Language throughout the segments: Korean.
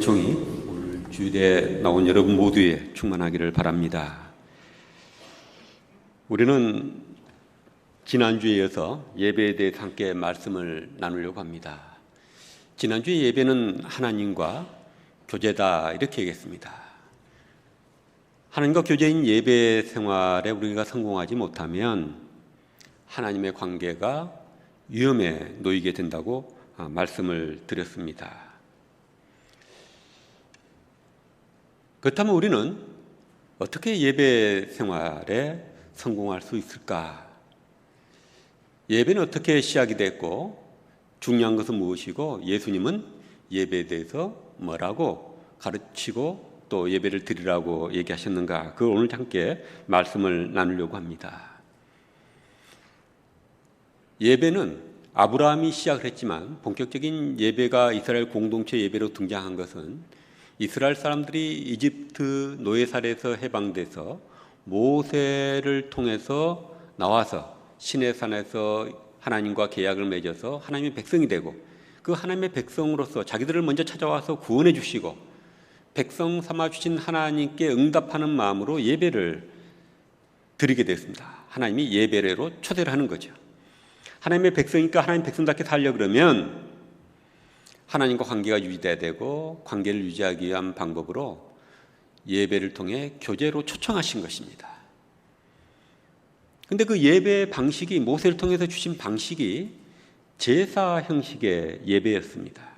은총이 오늘 주일에 나온 여러분 모두에 충만하기를 바랍니다. 우리는 지난주에 이어서 예배에 대해서 함께 말씀을 나누려고 합니다. 지난주에 예배는 하나님과 교제다 이렇게 얘기했습니다. 하나님과 교제인 예배 생활에 우리가 성공하지 못하면 하나님의 관계가 위험에 놓이게 된다고 말씀을 드렸습니다. 그렇다면 우리는 어떻게 예배 생활에 성공할 수 있을까? 예배는 어떻게 시작이 됐고 중요한 것은 무엇이고 예수님은 예배에 대해서 뭐라고 가르치고 또 예배를 드리라고 얘기하셨는가? 그걸 오늘 함께 말씀을 나누려고 합니다. 예배는 아브라함이 시작을 했지만 본격적인 예배가 이스라엘 공동체 예배로 등장한 것은 이스라엘 사람들이 이집트 노예살에서 해방돼서 모세를 통해서 나와서 시내산에서 하나님과 계약을 맺어서 하나님의 백성이 되고 그 하나님의 백성으로서 자기들을 먼저 찾아와서 구원해 주시고 백성 삼아 주신 하나님께 응답하는 마음으로 예배를 드리게 됐습니다. 하나님이 예배로 초대를 하는 거죠. 하나님의 백성이니까 하나님 백성답게 살려고 그러면 하나님과 관계가 유지돼야 되고 관계를 유지하기 위한 방법으로 예배를 통해 교제로 초청하신 것입니다. 그런데 그 예배 방식이 모세를 통해서 주신 방식이 제사 형식의 예배였습니다.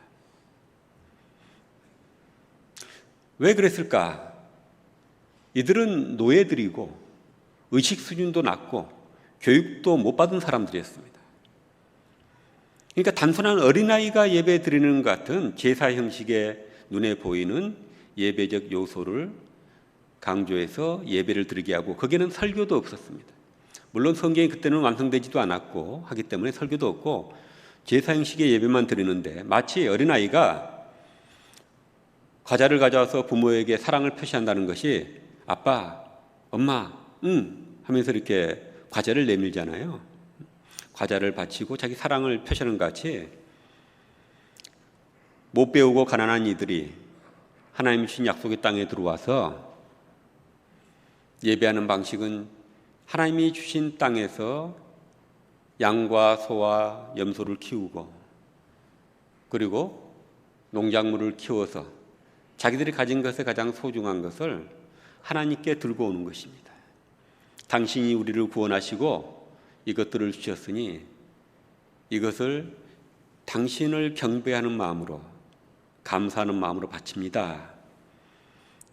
왜 그랬을까? 이들은 노예들이고 의식 수준도 낮고 교육도 못 받은 사람들이었습니다. 그러니까 단순한 어린아이가 예배 드리는 것 같은 제사 형식의 눈에 보이는 예배적 요소를 강조해서 예배를 드리게 하고 거기에는 설교도 없었습니다. 물론 성경이 그때는 완성되지도 않았고 하기 때문에 설교도 없고 제사 형식의 예배만 드리는데 마치 어린아이가 과자를 가져와서 부모에게 사랑을 표시한다는 것이 아빠, 엄마, 하면서 이렇게 과자를 내밀잖아요. 과자를 바치고 자기 사랑을 표시하는 것 같이 못 배우고 가난한 이들이 하나님 주신 약속의 땅에 들어와서 예배하는 방식은 하나님이 주신 땅에서 양과 소와 염소를 키우고 그리고 농작물을 키워서 자기들이 가진 것에 가장 소중한 것을 하나님께 들고 오는 것입니다. 당신이 우리를 구원하시고 이것들을 주셨으니 이것을 당신을 경배하는 마음으로 감사하는 마음으로 바칩니다.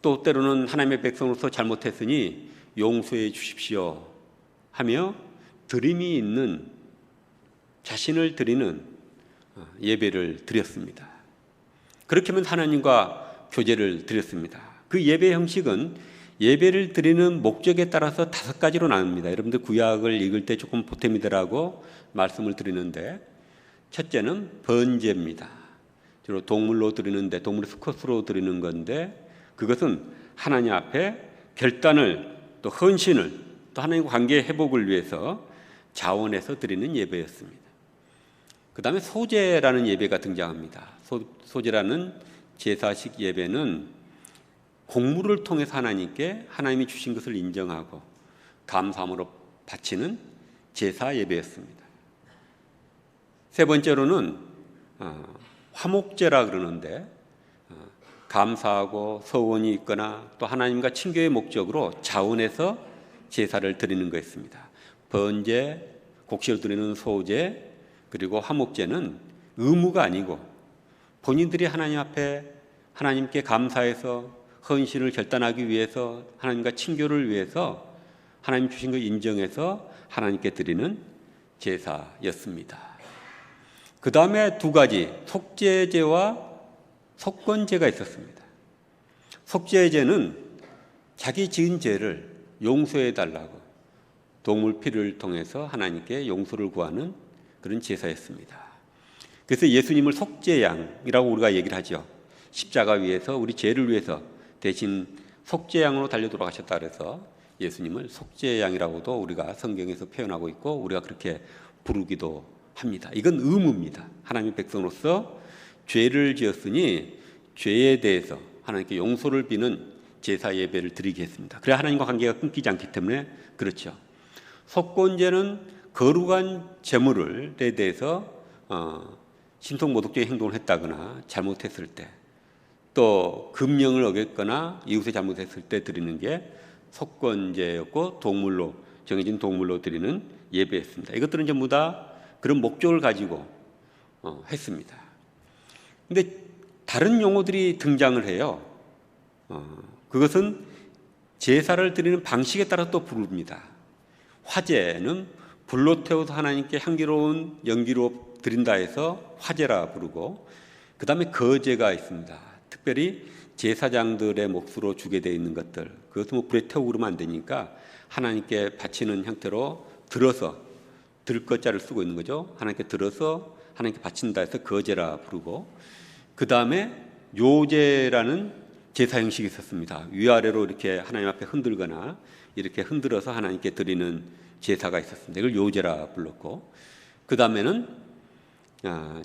또 때로는 하나님의 백성으로서 잘못했으니 용서해 주십시오 하며 드림이 있는 자신을 드리는 예배를 드렸습니다. 그렇게 하면 하나님과 교제를 드렸습니다. 그 예배 형식은 예배를 드리는 목적에 따라서 5가지로 나눕니다. 여러분들 구약을 읽을 때 조금 보탬이 되라고 말씀을 드리는데 첫째는 번제입니다. 주로 동물로 드리는데 동물의 수컷으로 드리는 건데 그것은 하나님 앞에 결단을 또 헌신을 또 하나님과 관계의 회복을 위해서 자원해서 드리는 예배였습니다. 그 다음에 소제라는 예배가 등장합니다. 소제라는 제사식 예배는 공물을 통해서 하나님께 하나님이 주신 것을 인정하고 감사함으로 바치는 제사 예배였습니다. 세 번째로는 화목제라 그러는데 감사하고 서원이 있거나 또 하나님과 친교의 목적으로 자원해서 제사를 드리는 것입니다. 번제, 곡식을 드리는 소제 그리고 화목제는 의무가 아니고 본인들이 하나님 앞에 하나님께 감사해서 헌신을 결단하기 위해서 하나님과 친교를 위해서 하나님 주신 걸 인정해서 하나님께 드리는 제사였습니다. 그 다음에 2가지 속죄제와 속건제가 있었습니다. 속죄제는 자기 지은 죄를 용서해 달라고 동물 피를 통해서 하나님께 용서를 구하는 그런 제사였습니다. 그래서 예수님을 속죄양이라고 우리가 얘기를 하죠. 십자가 위에서 우리 죄를 위해서 대신 속죄양으로 달려 돌아가셨다 그래서 예수님을 속죄양이라고도 우리가 성경에서 표현하고 있고 우리가 그렇게 부르기도 합니다. 이건 의무입니다. 하나님의 백성으로서 죄를 지었으니 죄에 대해서 하나님께 용서를 비는 제사 예배를 드리게 했습니다. 그래야 하나님과 관계가 끊기지 않기 때문에 그렇죠. 속건제는 거룩한 제물에 대해서 신통모독적인 행동을 했다거나 잘못했을 때, 또 금령을 어겼거나 이웃의 잘못했을 때 드리는 게 속건제였고, 동물로 정해진 동물로 드리는 예배였습니다. 이것들은 전부 다 그런 목적을 가지고 했습니다. 근데 다른 용어들이 등장을 해요. 그것은 제사를 드리는 방식에 따라 또 부릅니다. 화제는 불로 태워서 하나님께 향기로운 연기로 드린다 해서 화제라 부르고, 그 다음에 거제가 있습니다. 특별히 제사장들의 몫으로 주게 되어 있는 것들, 그것은 뭐 불에 태우고 그러면 안 되니까 하나님께 바치는 형태로 들어서, 들것자를 쓰고 있는 거죠. 하나님께 들어서 하나님께 바친다 해서 거제라 부르고, 그 다음에 요제라는 제사 형식이 있었습니다. 위아래로 이렇게 하나님 앞에 흔들거나 이렇게 흔들어서 하나님께 드리는 제사가 있었습니다. 이걸 요제라 불렀고, 그 다음에는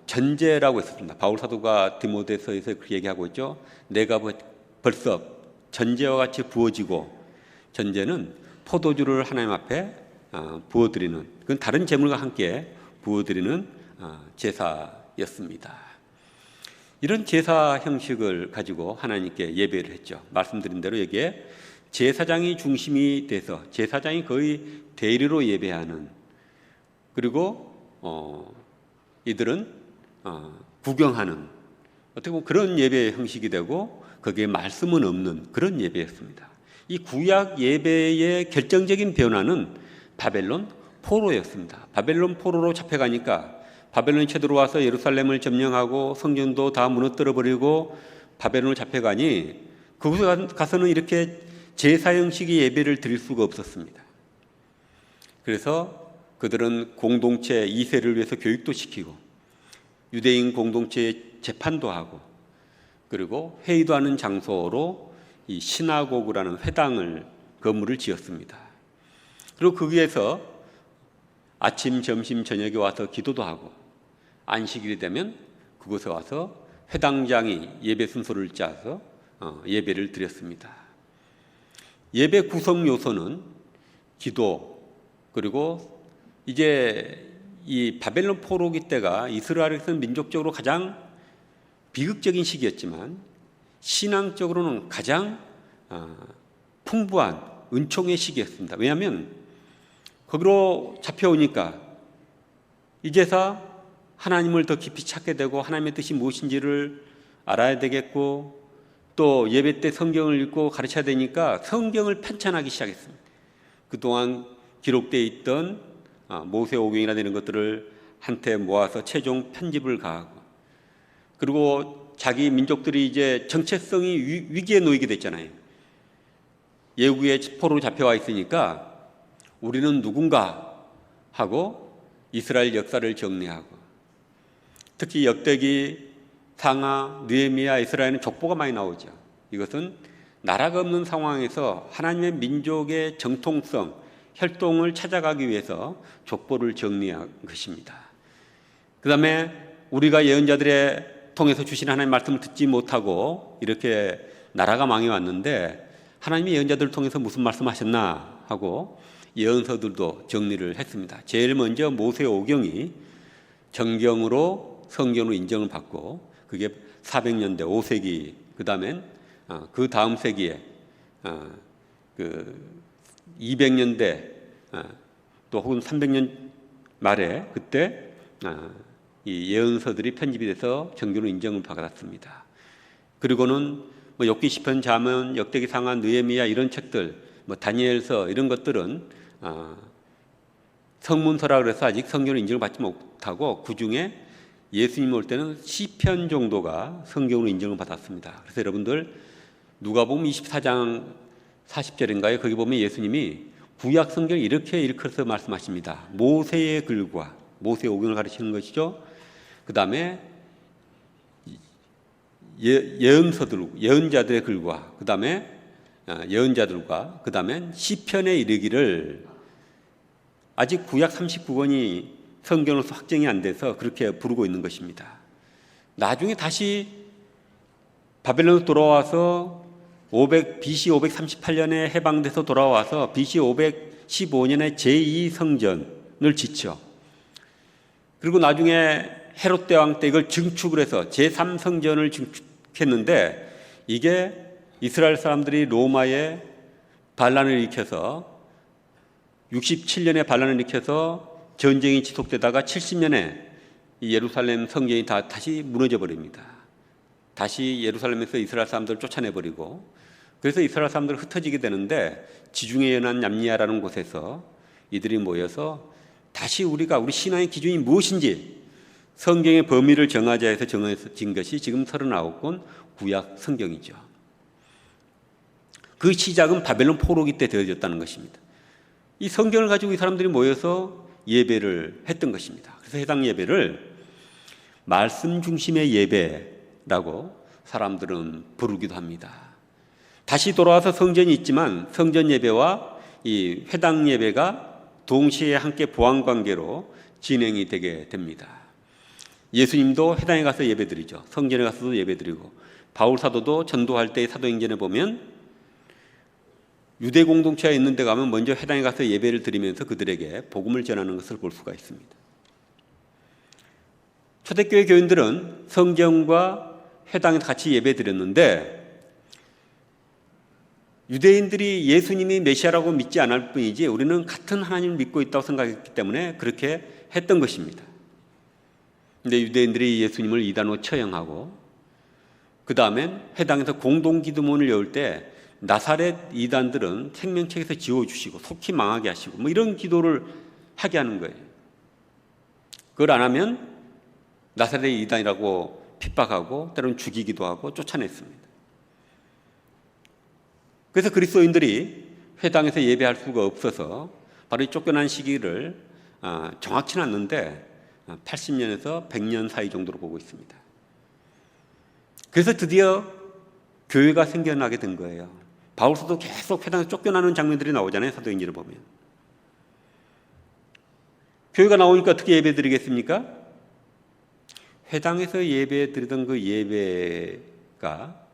전제라고 있었습니다. 바울 사도가 디모데서에서 그렇게 얘기하고 있죠. 내가 벌써 전제와 같이 부어지고, 전제는 포도주를 하나님 앞에 부어드리는, 그건 다른 제물과 함께 부어드리는 제사였습니다. 이런 제사 형식을 가지고 하나님께 예배를 했죠. 말씀드린 대로 여기에 제사장이 중심이 돼서 제사장이 거의 대리로 예배하는, 그리고 이들은 구경하는, 어떻게 보면 그런 예배 형식이 되고 거기에 말씀은 없는 그런 예배였습니다. 이 구약 예배의 결정적인 변화는 바벨론 포로였습니다. 바벨론 포로로 잡혀가니까 바벨론이 쳐들어와서 예루살렘을 점령하고 성전도 다 무너뜨려 버리고 바벨론을 잡혀가니 그곳에 가서는 이렇게 제사 형식의 예배를 드릴 수가 없었습니다. 그래서 그들은 공동체 2세를 위해서 교육도 시키고 유대인 공동체에 재판도 하고, 그리고 회의도 하는 장소로 이 시나고그라는 회당을 건물을 지었습니다. 그리고 거기에서 아침, 점심, 저녁에 와서 기도도 하고, 안식일이 되면 그곳에 와서 회당장이 예배 순서를 짜서 예배를 드렸습니다. 예배 구성 요소는 기도, 그리고 이제 이 바벨론 포로기 때가 이스라엘에서는 민족적으로 가장 비극적인 시기였지만 신앙적으로는 가장 풍부한 은총의 시기였습니다. 왜냐하면 거기로 잡혀오니까 이제서 하나님을 더 깊이 찾게 되고 하나님의 뜻이 무엇인지를 알아야 되겠고, 또 예배 때 성경을 읽고 가르쳐야 되니까 성경을 편찬하기 시작했습니다. 그동안 기록되어 있던 모세오경이나 이런 것들을 한테 모아서 최종 편집을 가하고, 그리고 자기 민족들이 이제 정체성이 위기에 놓이게 됐잖아요. 예후의 포로로 잡혀와 있으니까 우리는 누군가 하고 이스라엘 역사를 정리하고, 특히 역대기, 상하, 느헤미야, 이스라엘은 족보가 많이 나오죠. 이것은 나라가 없는 상황에서 하나님의 민족의 정통성, 혈통을 찾아가기 위해서 족보를 정리한 것입니다. 그 다음에 우리가 예언자들의 통해서 주신 하나님의 말씀을 듣지 못하고 이렇게 나라가 망해왔는데 하나님이 예언자들을 통해서 무슨 말씀하셨나 하고 예언서들도 정리를 했습니다. 제일 먼저 모세오경이 정경으로 성경으로 인정을 받고, 그게 400년대 5세기, 그 다음엔 그 다음 세기에 그 200년대 또 혹은 300년 말에 그때 이 예언서들이 편집이 돼서 정교로 인정을 받았습니다. 그리고는 뭐 욥기, 시편, 잠언, 역대기, 상하, 느헤미야 이런 책들, 뭐 다니엘서 이런 것들은 성문서라 그래서 아직 성경을 인정을 받지 못하고, 그 중에 예수님 올 때는 시편 정도가 성경으로 인정을 받았습니다. 그래서 여러분들 누가복음 24장 40절인가요? 거기 보면 예수님이 구약 성경을 이렇게 일컬어서 말씀하십니다. 모세의 글과, 모세오경을 가르치는 것이죠. 그 다음에 예언서들, 예언자들의 글과, 그 다음에 예언자들과, 그 다음에 시편에 이르기를, 아직 구약 39권이 성경으로서 확정이 안 돼서 그렇게 부르고 있는 것입니다. 나중에 다시 바벨론에서 돌아와서 BC 538년에 해방돼서 돌아와서 BC 515년에 제2성전을 짓죠. 그리고 나중에 헤롯 대왕 때 이걸 증축을 해서 제3성전을 증축했는데, 이게 이스라엘 사람들이 로마에 반란을 일으켜서 67년에 반란을 일으켜서 전쟁이 지속되다가 70년에 이 예루살렘 성전이 다시 무너져 버립니다. 다시 예루살렘에서 이스라엘 사람들을 쫓아내버리고, 그래서 이스라엘 사람들은 흩어지게 되는데, 지중해 연안 얌리아라는 곳에서 이들이 모여서 다시 우리 신앙의 기준이 무엇인지 성경의 범위를 정하자 해서 정해진 것이 지금 39권 구약 성경이죠. 그 시작은 바벨론 포로기 때 되어졌다는 것입니다. 이 성경을 가지고 이 사람들이 모여서 예배를 했던 것입니다. 그래서 해당 예배를 말씀 중심의 예배라고 사람들은 부르기도 합니다. 다시 돌아와서 성전이 있지만 성전 예배와 이 회당 예배가 동시에 함께 보완관계로 진행이 되게 됩니다. 예수님도 회당에 가서 예배드리죠. 성전에 가서도 예배드리고, 바울 사도도 전도할 때의 사도행전에 보면 유대 공동체가 있는 데 가면 먼저 회당에 가서 예배를 드리면서 그들에게 복음을 전하는 것을 볼 수가 있습니다. 초대교회 교인들은 성전과 회당에서 같이 예배 드렸는데, 유대인들이 예수님이 메시아라고 믿지 않을 뿐이지 우리는 같은 하나님을 믿고 있다고 생각했기 때문에 그렇게 했던 것입니다. 그런데 유대인들이 예수님을 이단으로 처형하고, 그 다음엔 회당에서 공동기도문을 여울 때 나사렛 이단들은 생명책에서 지워주시고 속히 망하게 하시고 이런 기도를 하게 하는 거예요. 그걸 안 하면 나사렛 이단이라고 핍박하고 때로는 죽이기도 하고 쫓아냈습니다. 그래서 그리스도인들이 회당에서 예배할 수가 없어서 바로 이 쫓겨난 시기를 정확치는 않는데 80년에서 100년 사이 정도로 보고 있습니다. 그래서 드디어 교회가 생겨나게 된 거예요. 바울서도 계속 회당에서 쫓겨나는 장면들이 나오잖아요. 사도행전을 보면. 교회가 나오니까 어떻게 예배 드리겠습니까? 회당에서 예배 드리던 그 예배가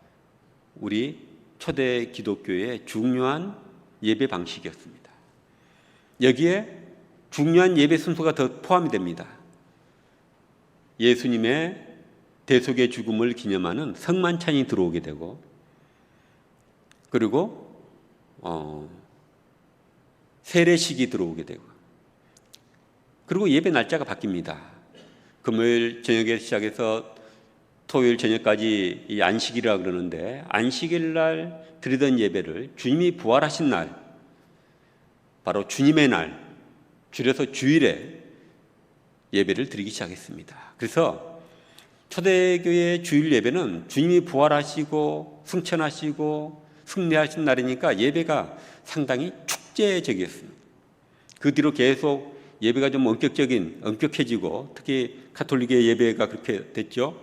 우리 초대 기독교의 중요한 예배 방식이었습니다. 여기에 중요한 예배 순서가 더 포함이 됩니다. 예수님의 대속의 죽음을 기념하는 성만찬이 들어오게 되고, 그리고 세례식이 들어오게 되고, 그리고 예배 날짜가 바뀝니다. 금요일 저녁에 시작해서 토요일 저녁까지 이 안식일이라 그러는데, 안식일 날 드리던 예배를 주님이 부활하신 날, 바로 주님의 날, 줄여서 주일에 예배를 드리기 시작했습니다. 그래서 초대교회의 주일 예배는 주님이 부활하시고 승천하시고 승리하신 날이니까 예배가 상당히 축제적이었습니다. 그 뒤로 계속 예배가 좀 엄격해지고, 특히 가톨릭의 예배가 그렇게 됐죠.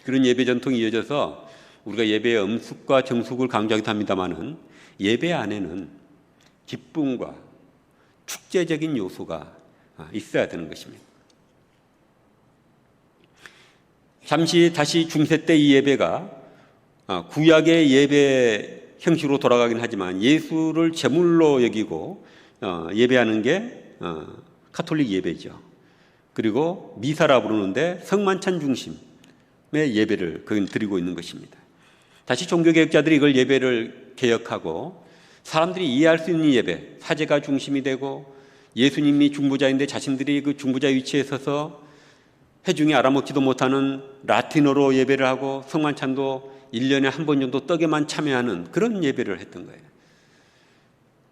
그런 예배 전통이 이어져서 우리가 예배의 엄숙과 정숙을 강조하기도 합니다만은, 예배 안에는 기쁨과 축제적인 요소가 있어야 되는 것입니다. 잠시 다시 중세 때 이 예배가 구약의 예배 형식으로 돌아가긴 하지만 예수를 제물로 여기고 예배하는 게 가톨릭 예배죠. 그리고 미사라 부르는데 성만찬 중심의 예배를 거긴 드리고 있는 것입니다. 다시 종교개혁자들이 이걸 예배를 개혁하고 사람들이 이해할 수 있는 예배, 사제가 중심이 되고, 예수님이 중보자인데 자신들이 그 중보자 위치에 서서 회중이 알아먹지도 못하는 라틴어로 예배를 하고, 성만찬도 1년에 한 번 정도 떡에만 참여하는 그런 예배를 했던 거예요.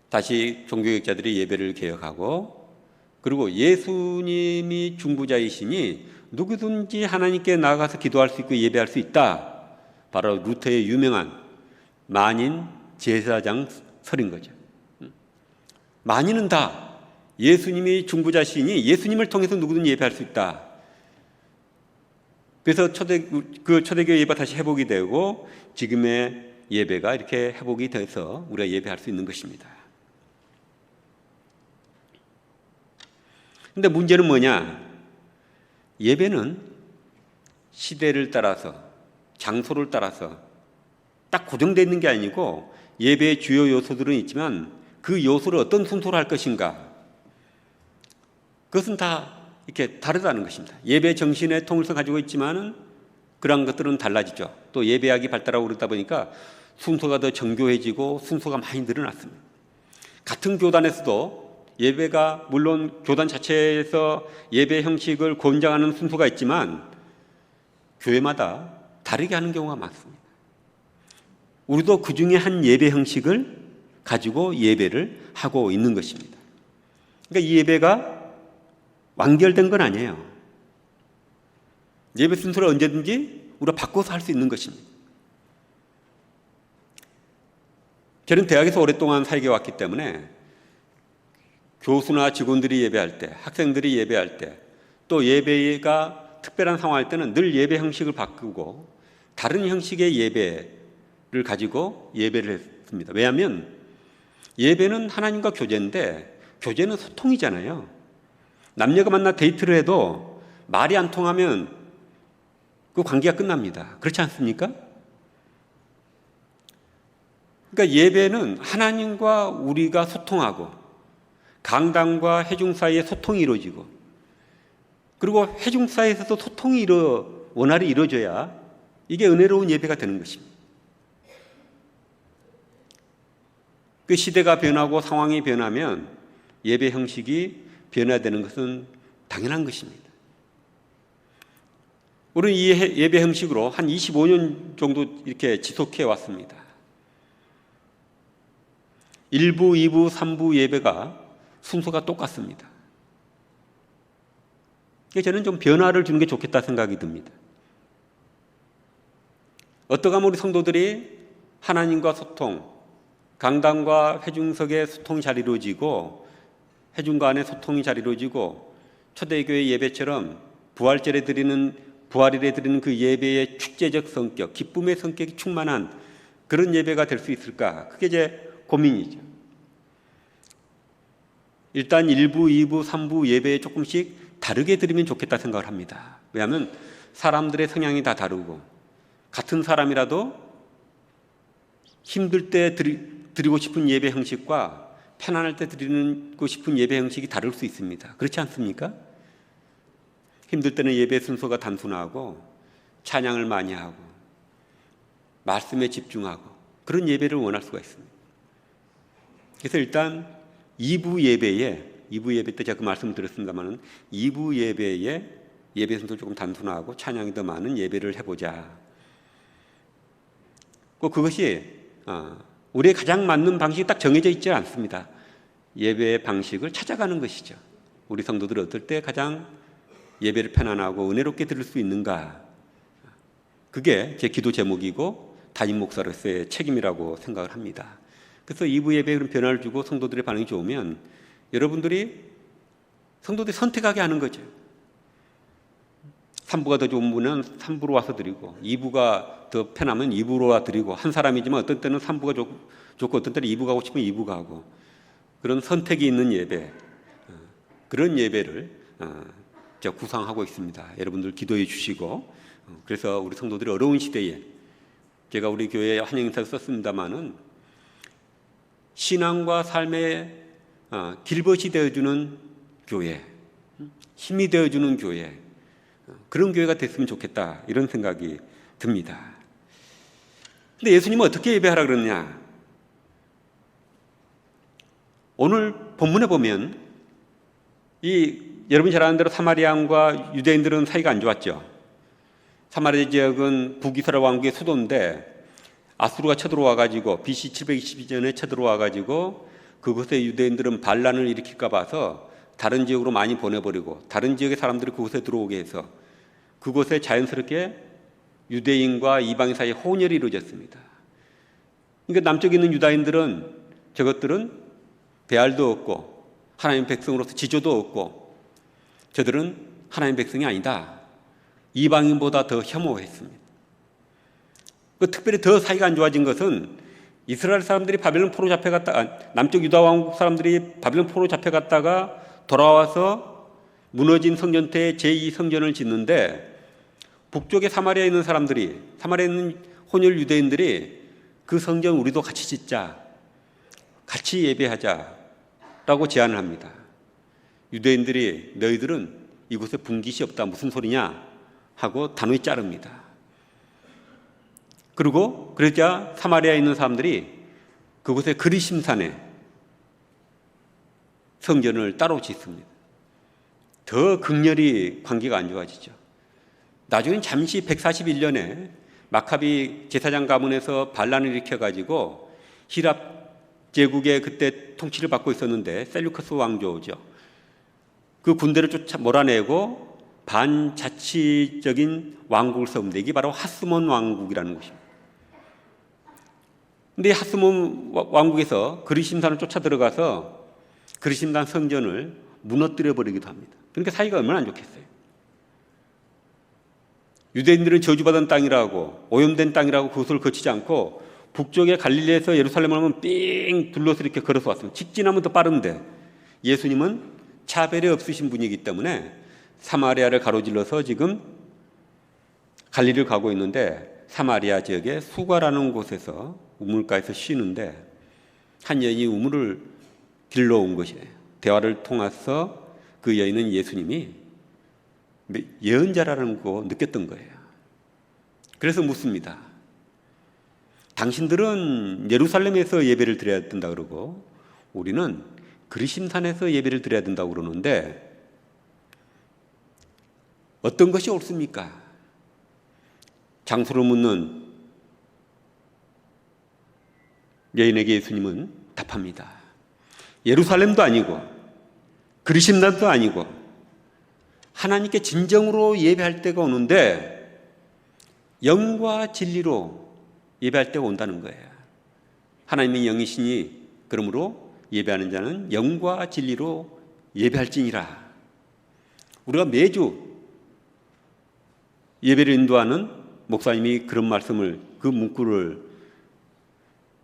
다시 종교개혁자들이 예배를 개혁하고, 그리고 예수님이 중보자이시니 누구든지 하나님께 나아가서 기도할 수 있고 예배할 수 있다. 바로 루터의 유명한 만인 제사장 설인 거죠. 만인은 다 예수님이 중보자시니 예수님을 통해서 누구든지 예배할 수 있다. 그래서 초대교회 예배가 다시 회복이 되고 지금의 예배가 이렇게 회복이 돼서 우리가 예배할 수 있는 것입니다. 근데 문제는 뭐냐? 예배는 시대를 따라서 장소를 따라서 딱 고정되어 있는 게 아니고 예배의 주요 요소들은 있지만 그 요소를 어떤 순서로 할 것인가, 그것은 다 이렇게 다르다는 것입니다. 예배 정신의 통일성 가지고 있지만은 그러한 것들은 달라지죠. 또 예배학이 발달하고 그러다 보니까 순서가 더 정교해지고 순서가 많이 늘어났습니다. 같은 교단에서도 예배가 물론 교단 자체에서 예배 형식을 권장하는 순서가 있지만 교회마다 다르게 하는 경우가 많습니다. 우리도 그 중에 한 예배 형식을 가지고 예배를 하고 있는 것입니다. 그러니까 이 예배가 완결된 건 아니에요. 예배 순서를 언제든지 우리가 바꿔서 할 수 있는 것입니다. 저는 대학에서 오랫동안 사역해 왔기 때문에 교수나 직원들이 예배할 때, 학생들이 예배할 때, 또 예배가 특별한 상황일 때는 늘 예배 형식을 바꾸고 다른 형식의 예배를 가지고 예배를 했습니다. 왜냐하면 예배는 하나님과 교제인데 교제는 소통이잖아요. 남녀가 만나 데이트를 해도 말이 안 통하면 그 관계가 끝납니다. 그렇지 않습니까? 그러니까 예배는 하나님과 우리가 소통하고 강단과 회중 사이에 소통이 이루어지고, 그리고 회중 사이에서도 소통이 원활히 이루어져야 이게 은혜로운 예배가 되는 것입니다. 그 시대가 변하고 상황이 변하면 예배 형식이 변화되는 것은 당연한 것입니다. 우리는 이 예배 형식으로 한 25년 정도 이렇게 지속해 왔습니다. 1부, 2부, 3부 예배가 순서가 똑같습니다. 저는 좀 변화를 주는 게 좋겠다 생각이 듭니다. 어떻게 하면 우리 성도들이 하나님과 소통, 강단과 회중석의 소통이 잘 이루어지고 회중 간의 소통이 잘 이루어지고 초대교회 예배처럼 부활일에 드리는 그 예배의 축제적 성격, 기쁨의 성격이 충만한 그런 예배가 될 수 있을까? 그게 제 고민이죠. 일단 1부, 2부, 3부 예배에 조금씩 다르게 드리면 좋겠다 생각을 합니다. 왜냐하면 사람들의 성향이 다 다르고 같은 사람이라도 힘들 때 드리고 싶은 예배 형식과 편안할 때 드리고 싶은 예배 형식이 다를 수 있습니다. 그렇지 않습니까? 힘들 때는 예배 순서가 단순하고 찬양을 많이 하고 말씀에 집중하고 그런 예배를 원할 수가 있습니다. 그래서 일단 2부 예배 때 제가 그 말씀을 드렸습니다만 2부 예배에 예배 순서 조금 단순하고 찬양이 더 많은 예배를 해보자. 그것이 우리의 가장 맞는 방식이 딱 정해져 있지 않습니다. 예배의 방식을 찾아가는 것이죠. 우리 성도들이 어떨 때 가장 예배를 편안하고 은혜롭게 드릴 수 있는가. 그게 제 기도 제목이고 담임 목사로서의 책임이라고 생각을 합니다. 그래서 2부 예배에 그런 변화를 주고 성도들의 반응이 좋으면 성도들이 선택하게 하는 거죠. 3부가 더 좋은 분은 3부로 와서 드리고 2부가 더 편하면 2부로 와서 드리고 한 사람이지만 어떤 때는 3부가 좋고 어떤 때는 2부 가고 싶으면 2부 가고 그런 선택이 있는 예배, 그런 예배를 제가 구상하고 있습니다. 여러분들 기도해 주시고 그래서 우리 성도들이 어려운 시대에 제가 우리 교회 환영인사를 썼습니다마는 신앙과 삶의 길벗이 되어주는 교회, 힘이 되어주는 교회, 그런 교회가 됐으면 좋겠다 이런 생각이 듭니다. 근데 예수님은 어떻게 예배하라 그러느냐? 오늘 본문에 보면 여러분이 잘 아는 대로 사마리아인과 유대인들은 사이가 안 좋았죠. 사마리아 지역은 북이스라엘 왕국의 수도인데 아수르가 쳐들어와가지고 BC 722년에 쳐들어와가지고 그곳에 유대인들은 반란을 일으킬까 봐서 다른 지역으로 많이 보내버리고 다른 지역의 사람들이 그곳에 들어오게 해서 그곳에 자연스럽게 유대인과 이방인 사이에 혼혈이 이루어졌습니다. 그러니까 남쪽에 있는 유다인들은 저것들은 배알도 없고 하나님 백성으로서 지조도 없고 저들은 하나님 백성이 아니다. 이방인보다 더 혐오했습니다. 특별히 더 사이가 안 좋아진 것은 이스라엘 사람들이 바벨론 포로 잡혀갔다가 남쪽 유다 왕국 사람들이 바벨론 포로 잡혀갔다가 돌아와서 무너진 성전태의 제2성전을 짓는데 북쪽에 사마리아에 있는 사람들이, 사마리아에 있는 혼혈 유대인들이 그 성전 우리도 같이 짓자, 같이 예배하자라고 제안을 합니다. 유대인들이 너희들은 이곳에 분깃이 없다, 무슨 소리냐 하고 단호히 자릅니다. 그리고 그러자 사마리아에 있는 사람들이 그곳에 그리심산에 성전을 따로 짓습니다. 더 극렬히 관계가 안 좋아지죠. 나중엔 잠시 141년에 마카비 제사장 가문에서 반란을 일으켜가지고 히랍 제국의 그때 통치를 받고 있었는데 셀루커스 왕조죠. 그 군대를 쫓아 몰아내고 반자치적인 왕국을 세웁니다. 이게 바로 하스몬 왕국이라는 것입니다. 근데 하스몬 왕국에서 그리심산을 쫓아 들어가서 그리심산 성전을 무너뜨려 버리기도 합니다. 그러니까 사이가 얼마나 안 좋겠어요. 유대인들은 저주받은 땅이라고, 오염된 땅이라고 그것을 거치지 않고 북쪽의 갈릴리에서 예루살렘을 오면 삥 둘러서 이렇게 걸어서 왔습니다. 직진하면 더 빠른데 예수님은 차별이 없으신 분이기 때문에 사마리아를 가로질러서 지금 갈릴리를 가고 있는데 사마리아 지역의 수가라는 곳에서 우물가에서 쉬는데 한 여인이 우물을 길러온 것이에요. 대화를 통해서 그 여인은 예수님이 예언자라는 거 느꼈던 거예요. 그래서 묻습니다. 당신들은 예루살렘에서 예배를 드려야 된다 그러고 우리는 그리심산에서 예배를 드려야 된다고 그러는데 어떤 것이 옳습니까? 장소를 묻는 여인에게 예수님은 답합니다. 예루살렘도 아니고 그리심산도 아니고 하나님께 진정으로 예배할 때가 오는데 영과 진리로 예배할 때가 온다는 거예요. 하나님이 영이시니 그러므로 예배하는 자는 영과 진리로 예배할지니라. 우리가 매주 예배를 인도하는 목사님이 그런 말씀을, 그 문구를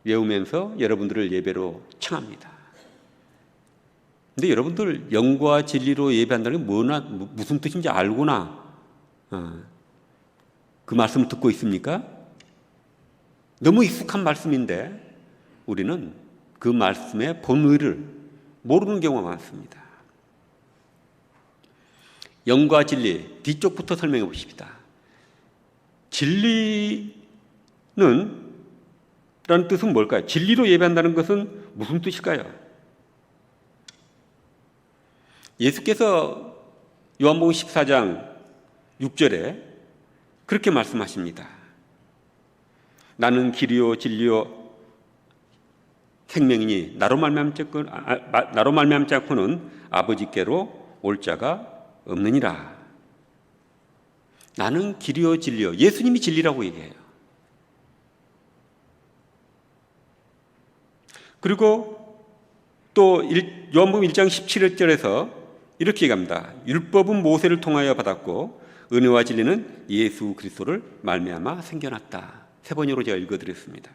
외우면서 여러분들을 예배로 청합니다. 근데 여러분들 영과 진리로 예배한다는 게 뭐나, 무슨 뜻인지 알고나 그 말씀을 듣고 있습니까? 너무 익숙한 말씀인데 우리는 그 말씀의 본의를 모르는 경우가 많습니다. 영과 진리, 뒤쪽부터 설명해 보십시다. 진리는 라는 뜻은 뭘까요? 진리로 예배한다는 것은 무슨 뜻일까요? 예수께서 요한복음 14장 6절에 그렇게 말씀하십니다. 나는 길이요 진리요 생명이니 나로 말미암지 않고는 아버지께로 올 자가 없느니라. 나는 길이요 진리요. 예수님이 진리라고 얘기해요. 그리고 또 요한복음 1장 17절에서 이렇게 얘기합니다. 율법은 모세를 통하여 받았고 은혜와 진리는 예수 그리스도를 말미암아 생겨났다. 세 번역으로 제가 읽어드렸습니다.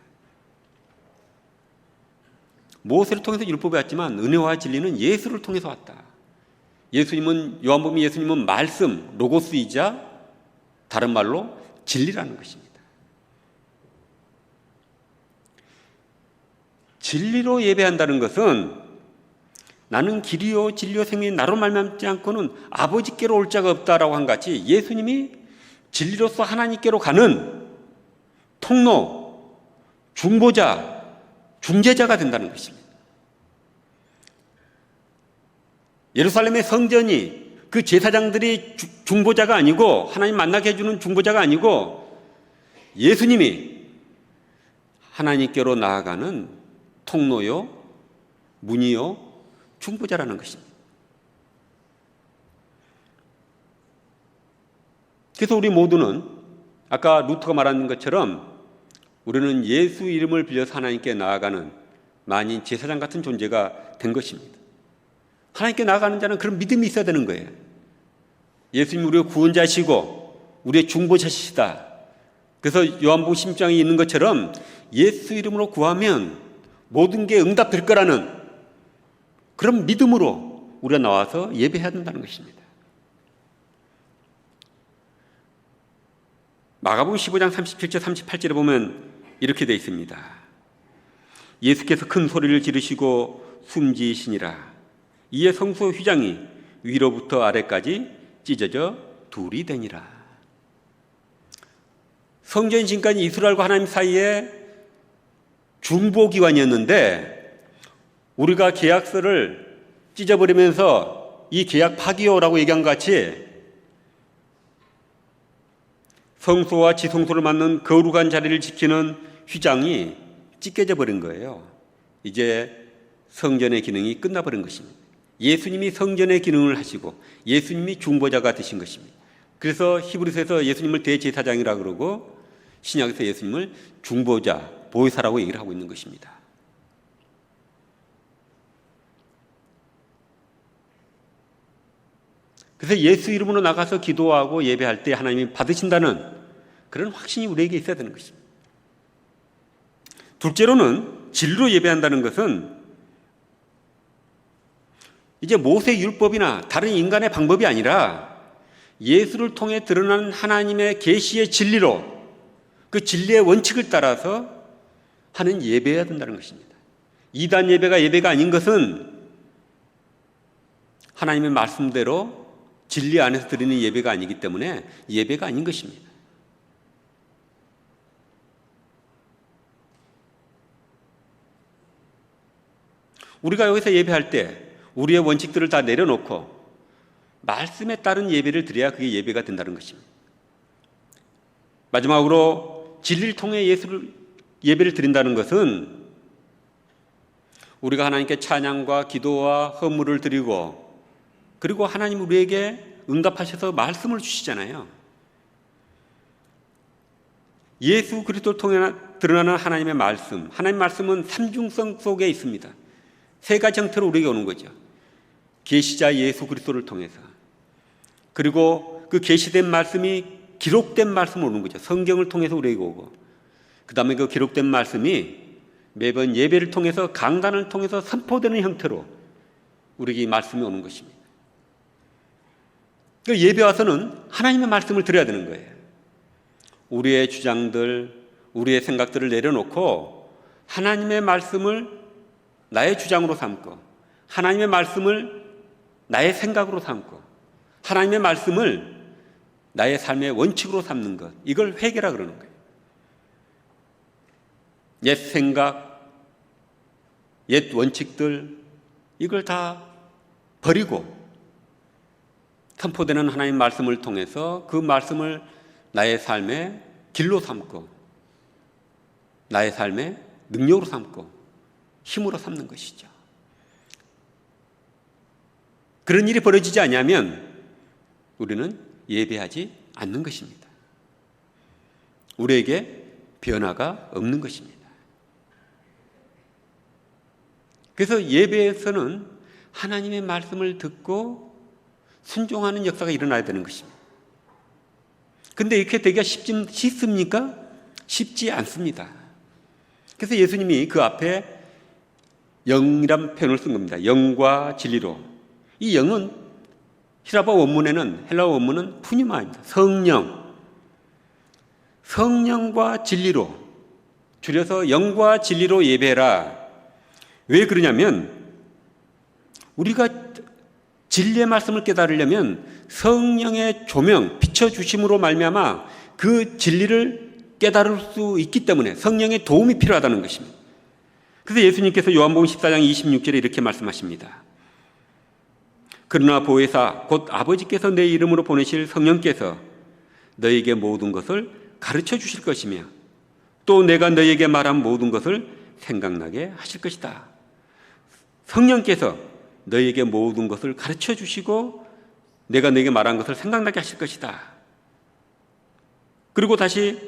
모세를 통해서 율법이 왔지만 은혜와 진리는 예수를 통해서 왔다. 예수님은, 요한복음 예수님은 말씀, 로고스이자 다른 말로 진리라는 것입니다. 진리로 예배한다는 것은 나는 길이요 진리요 생명이 나로 말미암지 않고는 아버지께로 올 자가 없다라고 한 같이 예수님이 진리로서 하나님께로 가는 통로, 중보자, 중재자가 된다는 것입니다. 예루살렘의 성전이 그 제사장들이 중보자가 아니고 하나님 만나게 해주는 중보자가 아니고 예수님이 하나님께로 나아가는 통로요, 문이요, 중보자라는 것입니다. 그래서 우리 모두는 아까 루터가 말한 것처럼 우리는 예수 이름을 빌려서 하나님께 나아가는 만인 제사장 같은 존재가 된 것입니다. 하나님께 나아가는 자는 그런 믿음이 있어야 되는 거예요. 예수님이 우리의 구원자시고 우리의 중보자시다. 그래서 요한복음 16장에 있는 것처럼 예수 이름으로 구하면 모든 게 응답될 거라는 그런 믿음으로 우리가 나와서 예배해야 된다는 것입니다. 마가복음 15장 37절 38절에 보면 이렇게 되어 있습니다. 예수께서 큰 소리를 지르시고 숨지으시니라. 이에 성소 휘장이 위로부터 아래까지 찢어져 둘이 되니라. 성전 지금까지 이스라엘과 하나님 사이에 중보기관이었는데 우리가 계약서를 찢어버리면서 이 계약 파기요라고 얘기한 것 같이 성소와 지성소를 맞는 거룩한 자리를 지키는 휘장이 찢겨져 버린 거예요. 이제 성전의 기능이 끝나버린 것입니다. 예수님이 성전의 기능을 하시고 예수님이 중보자가 되신 것입니다. 그래서 히브리서에서 예수님을 대제사장이라고 그러고 신약에서 예수님을 중보자, 보혜사라고 얘기를 하고 있는 것입니다. 그래서 예수 이름으로 나가서 기도하고 예배할 때 하나님이 받으신다는 그런 확신이 우리에게 있어야 되는 것입니다. 둘째로는 진리로 예배한다는 것은 이제 모세 율법이나 다른 인간의 방법이 아니라 예수를 통해 드러나는 하나님의 계시의 진리로 그 진리의 원칙을 따라서 하는 예배여야 된다는 것입니다. 이단 예배가 아닌 것은 하나님의 말씀대로 진리 안에서 드리는 예배가 아니기 때문에 예배가 아닌 것입니다. 우리가 여기서 예배할 때 우리의 원칙들을 다 내려놓고 말씀에 따른 예배를 드려야 그게 예배가 된다는 것입니다. 마지막으로 진리를 통해 예배를 드린다는 것은 우리가 하나님께 찬양과 기도와 헌물을 드리고 그리고 하나님 우리에게 응답하셔서 말씀을 주시잖아요. 예수 그리스도를 통해 드러나는 하나님의 말씀, 하나님의 말씀은 삼중성 속에 있습니다. 세 가지 형태로 우리에게 오는 거죠. 계시자 예수 그리스도를 통해서, 그리고 그 계시된 말씀이 기록된 말씀으로 오는 거죠. 성경을 통해서 우리에게 오고, 그 다음에 그 기록된 말씀이 매번 예배를 통해서 강단을 통해서 선포되는 형태로 우리에게 이 말씀이 오는 것입니다. 예배 와서는 하나님의 말씀을 드려야 되는 거예요. 우리의 주장들, 우리의 생각들을 내려놓고 하나님의 말씀을 나의 주장으로 삼고 하나님의 말씀을 나의 생각으로 삼고 하나님의 말씀을 나의 삶의 원칙으로 삼는 것, 이걸 회개라 그러는 거예요. 옛 생각, 옛 원칙들, 이걸 다 버리고 선포되는 하나님의 말씀을 통해서 그 말씀을 나의 삶의 길로 삼고 나의 삶의 능력으로 삼고 힘으로 삼는 것이죠. 그런 일이 벌어지지 않으면 우리는 예배하지 않는 것입니다. 우리에게 변화가 없는 것입니다. 그래서 예배에서는 하나님의 말씀을 듣고 순종하는 역사가 일어나야 되는 것입니다. 그런데 이렇게 되기가 쉽습니까? 쉽지 않습니다. 그래서 예수님이 그 앞에 영이란 표현을 쓴 겁니다. 영과 진리로. 이 영은 히라바 원문에는, 헬라어 원문은 푸니마입니다. 성령. 성령과 진리로, 줄여서 영과 진리로 예배해라. 왜 그러냐면 우리가 진리의 말씀을 깨달으려면 성령의 조명, 비춰주심으로 말미암아 그 진리를 깨달을 수 있기 때문에 성령의 도움이 필요하다는 것입니다. 그래서 예수님께서 요한복음 14장 26절에 이렇게 말씀하십니다. 그러나 보혜사 곧 아버지께서 내 이름으로 보내실 성령께서 너에게 모든 것을 가르쳐 주실 것이며 또 내가 너에게 말한 모든 것을 생각나게 하실 것이다. 성령께서 너에게 모든 것을 가르쳐 주시고 내가 너에게 말한 것을 생각나게 하실 것이다. 그리고 다시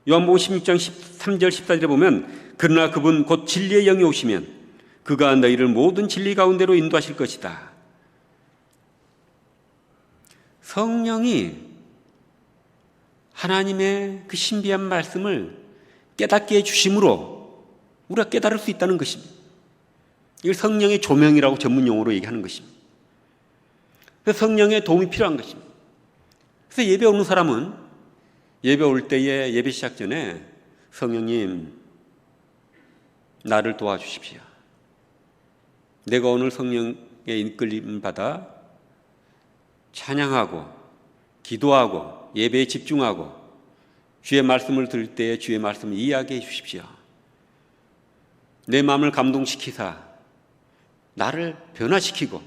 요한복음 16장 13절 14절에 보면 그러나 그분 곧 진리의 영이 오시면 그가 너희를 모든 진리 가운데로 인도하실 것이다. 성령이 하나님의 그 신비한 말씀을 깨닫게 해주심으로 우리가 깨달을 수 있다는 것입니다. 이걸 성령의 조명이라고 전문 용어로 얘기하는 것입니다. 그래서 성령의 도움이 필요한 것입니다. 그래서 예배 오는 사람은 예배 올 때에 예배 시작 전에 성령님 나를 도와주십시오. 내가 오늘 성령의 이끌림 받아 찬양하고 기도하고 예배에 집중하고 주의 말씀을 들을 때에 주의 말씀을 이해하게 해 주십시오. 내 마음을 감동시키사 나를 변화시키고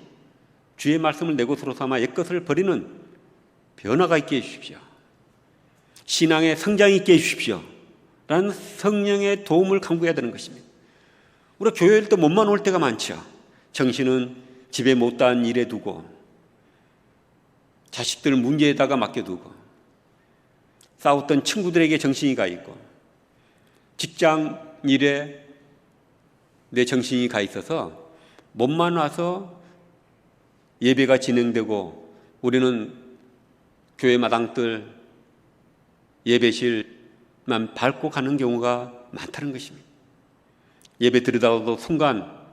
주의 말씀을 내 것으로 삼아 옛것을 버리는 변화가 있게 해주십시오. 신앙의 성장이 있게 해주십시오. 라는 성령의 도움을 간구해야 되는 것입니다. 우리가 교회일 때 몸만 올 때가 많죠. 정신은 집에 못다한 일에 두고 자식들 문제에다가 맡겨두고 싸웠던 친구들에게 정신이 가 있고 직장 일에 내 정신이 가 있어서 몸만 와서 예배가 진행되고 우리는 교회 마당들 예배실만 밟고 가는 경우가 많다는 것입니다. 예배 드리다가도 순간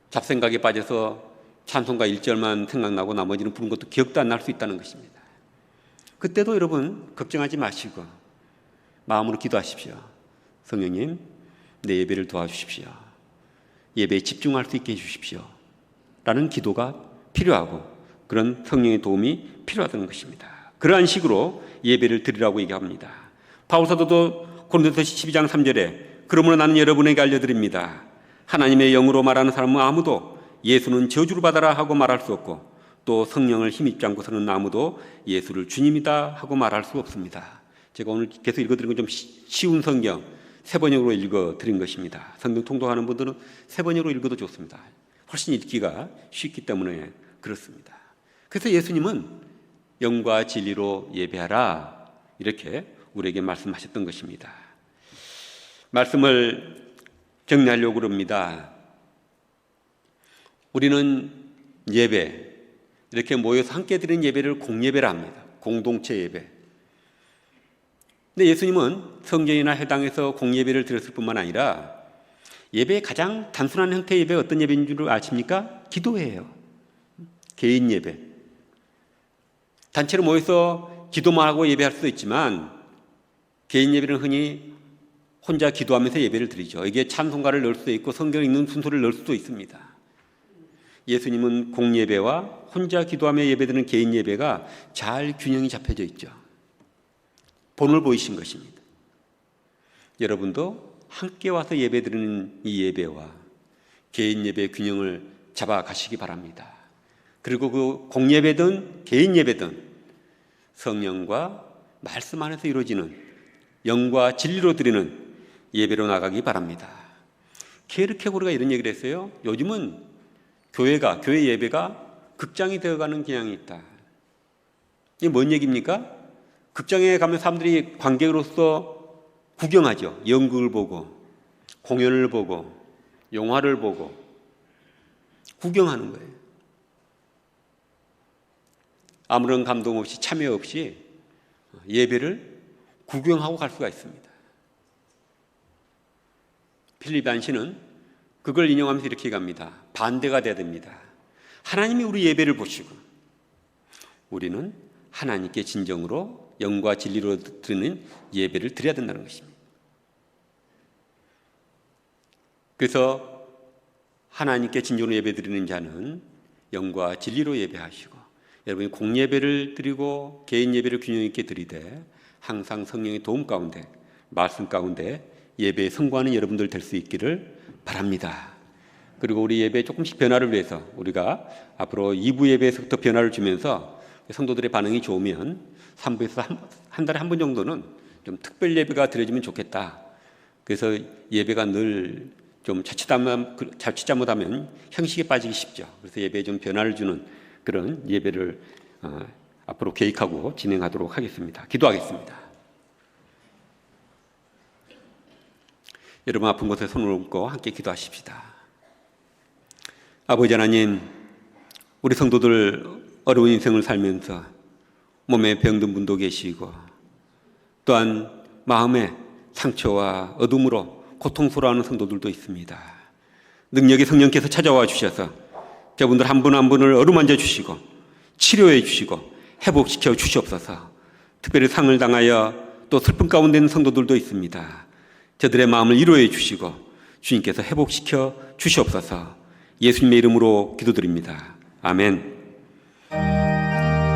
잡생각에 빠져서 찬송가 1절만 생각나고 나머지는 부른 것도 기억도 안 날 수 있다는 것입니다. 그때도 여러분 걱정하지 마시고 마음으로 기도하십시오. 성령님 내 예배를 도와주십시오. 예배에 집중할 수 있게 해주십시오. 라는 기도가 필요하고 그런 성령의 도움이 필요하다는 것입니다. 그러한 식으로 예배를 드리라고 얘기합니다. 바울 사도도 고린도서 12장 3절에 그러므로 나는 여러분에게 알려드립니다. 하나님의 영으로 말하는 사람은 아무도 예수는 저주를 받아라 하고 말할 수 없고 또 성령을 힘입지 않고서는 아무도 예수를 주님이다 하고 말할 수 없습니다. 제가 오늘 계속 읽어드린 건 좀 쉬운 성경 세 번역으로 읽어드린 것입니다. 성경 통독하는 분들은 세 번역으로 읽어도 좋습니다. 훨씬 읽기가 쉽기 때문에 그렇습니다. 그래서 예수님은 영과 진리로 예배하라 이렇게 우리에게 말씀하셨던 것입니다. 말씀을 정리하려고 합니다. 우리는 예배 이렇게 모여서 함께 드리는 예배를 공예배라 합니다. 공동체 예배. 근데 예수님은 성전이나 회당에서 공예배를 드렸을 뿐만 아니라 예배의 가장 단순한 형태의 예배가 어떤 예배인 줄 아십니까? 기도회예요. 개인 예배. 단체로 모여서 기도만 하고 예배할 수도 있지만 개인 예배는 흔히 혼자 기도하면서 예배를 드리죠. 이게 찬송가를 넣을 수도 있고 성경 읽는 순서를 넣을 수도 있습니다. 예수님은 공예배와 혼자 기도하며 예배드리는 개인 예배가 잘 균형이 잡혀져 있죠. 본을 보이신 것입니다. 여러분도 함께 와서 예배드리는 이 예배와 개인 예배의 균형을 잡아가시기 바랍니다. 그리고 그 공예배든 개인 예배든 성령과 말씀 안에서 이루어지는 영과 진리로 드리는 예배로 나가기 바랍니다. 케르케고르가 이런 얘기를 했어요. 요즘은 교회 예배가 극장이 되어가는 경향이 있다. 이게 뭔 얘기입니까? 극장에 가면 사람들이 관객으로서 구경하죠. 연극을 보고 공연을 보고 영화를 보고 구경하는 거예요. 아무런 감동 없이 참여 없이 예배를 구경하고 갈 수가 있습니다. 필립 안시는 그걸 인용하면서 이렇게 얘기합니다. 반대가 돼야 됩니다. 하나님이 우리 예배를 보시고 우리는 하나님께 진정으로 영과 진리로 드리는 예배를 드려야 된다는 것입니다. 그래서 하나님께 진정으로 예배 드리는 자는 영과 진리로 예배하시고 여러분이 공예배를 드리고 개인 예배를 균형 있게 드리되 항상 성령의 도움 가운데 말씀 가운데 예배에 성공하는 여러분들 될 수 있기를 바랍니다. 그리고 우리 예배에 조금씩 변화를 위해서 우리가 앞으로 2부 예배에서부터 변화를 주면서 성도들의 반응이 좋으면 3부에서 한 달에 한 번 정도는 좀 특별 예배가 드려지면 좋겠다. 그래서 예배가 늘 좀 자칫 잘못하면 형식에 빠지기 쉽죠. 그래서 예배에 좀 변화를 주는 그런 예배를 앞으로 계획하고 진행하도록 하겠습니다. 기도하겠습니다. 여러분 아픈 곳에 손을 얹고 함께 기도하십시다. 아버지 하나님, 우리 성도들 어려운 인생을 살면서 몸에 병든 분도 계시고 또한 마음에 상처와 어둠으로 고통스러워하는 성도들도 있습니다. 능력의 성령께서 찾아와 주셔서 저분들 한 분 한 분을 어루만져 주시고 치료해 주시고 회복시켜 주시옵소서. 특별히 상을 당하여 또 슬픔 가운데 있는 성도들도 있습니다. 저들의 마음을 위로해 주시고 주님께서 회복시켜 주시옵소서. 예수님의 이름으로 기도드립니다. 아멘.